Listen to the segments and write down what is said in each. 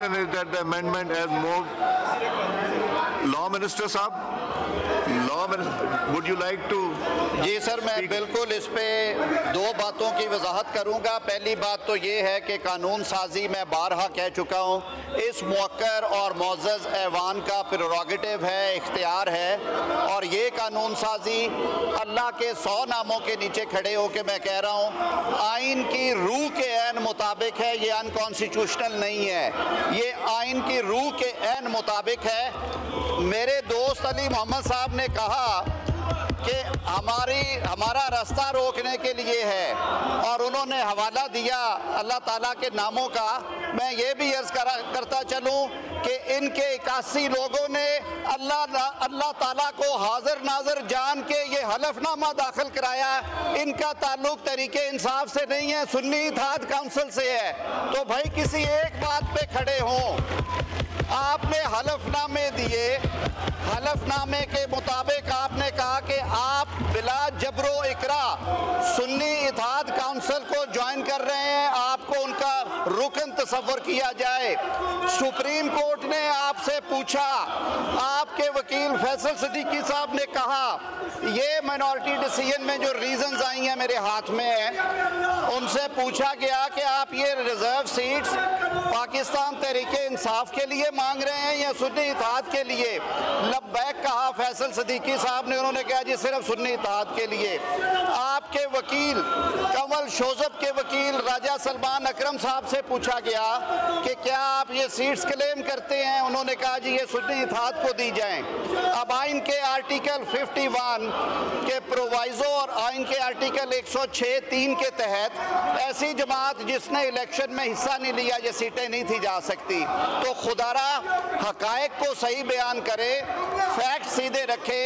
Is that the amendment has moved? Law Minister साहब, would you like to? जी sir, मैं बिल्कुल इस पे दो बातों की वजाहत करूंगा। पहली बात तो ये है कि कानून साजी मैं बारहा कह चुका हूँ, इस मुअक्कर और मोअज़्ज़ज़ ऐवान का प्रेरोगेटिव है, इख्तियार है, और ये कानून साजी अल्लाह के 100 नामों के नीचे खड़े होकर मैं कह रहा हूँ आइन की रूह के ऐन मुताबिक है। ये अनकॉन्स्टिट्यूशनल नहीं है, ये आइन की रूह के ऐन मुताबिक है। मेरे दोस्त अली मोहम्मद साहब ने कहा कि हमारा रास्ता रोकने के लिए है, और उन्होंने हवाला दिया अल्लाह ताला के नामों का। मैं ये भी अर्ज़ करता चलूँ कि इनके 81 लोगों ने अल्लाह ताला को हाजिर नाजर जान के ये हलफनामा दाखिल कराया। इनका ताल्लुक तरीके इंसाफ से नहीं है, सुन्नी इत्तेहाद काउंसिल से है। तो भाई किसी एक बात पे खड़े हों। आपने हलफनामे दिए, हलफनामे के मुताबिक आपने कहा कि आप बिला जबरो इकरा सुन्नी इत्तेहाद काउंसिल को ज्वाइन कर रहे हैं, आपको उनका रुकन तस्वर किया जाए। सुप्रीम कोर्ट ने आपसे पूछा, आपके वकील फैसल सिद्दीकी साहब ने कहा ये माइनॉरिटी डिसीजन में जो रीजंस आई हैं मेरे हाथ में है, उनसे पूछा गया कि आप ये रिजर्व सीट्स पाकिस्तान तहरीके इंसाफ के लिए मांग रहे हैं या सुन्नी इत्तेहाद के लिए? लब्बैक कहा फैसल सिद्दीकी साहब ने, उन्होंने कहा जी सिर्फ सुन्नी इत्तेहाद के लिए। आपके वकील कंवल शोजब के वकील राजा सलमान अकरम साहब से पूछा गया कि क्या आप ये सीट्स क्लेम करते हैं? उन्होंने कहा जी ये सुन्नी इत्तेहाद को दी जाएं। अब आइन के आर्टिकल 51 के प्रोवाइजो और आइन के आर्टिकल 106(3) के तहत ऐसी जमात जिसने इलेक्शन में हिस्सा नहीं लिया, ये सीटें नहीं थी जा सकती। तो खुदारा हकायक को सही बयान करे, फैक्ट सीधे रखे।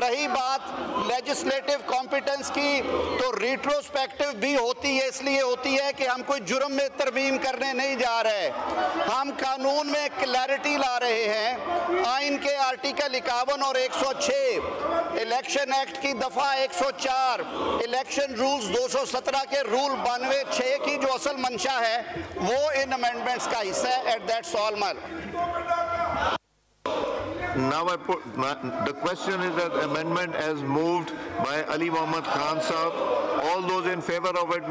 रही बात लेजिस्लेटिव कॉम्पिटेंस की, तो रिट्रोस्पेक्टिव भी होती है, इसलिए होती है कि हम कोई जुर्म में तरमीम करने नहीं जा रहे, हम कानून में क्लैरिटी ला रहे हैं। आइन के आर्टिकल 51 और 106, इलेक्शन एक्ट की दफ़ा 104, इलेक्शन रूल्स 217 के रूल 92(6) की जो असल मंशा है वो इन अमेंडमेंट्स का हिस्सा है। At that's all Now the question is that amendment as moved by Ali Mohammad Khan Sahab. All those in favor of it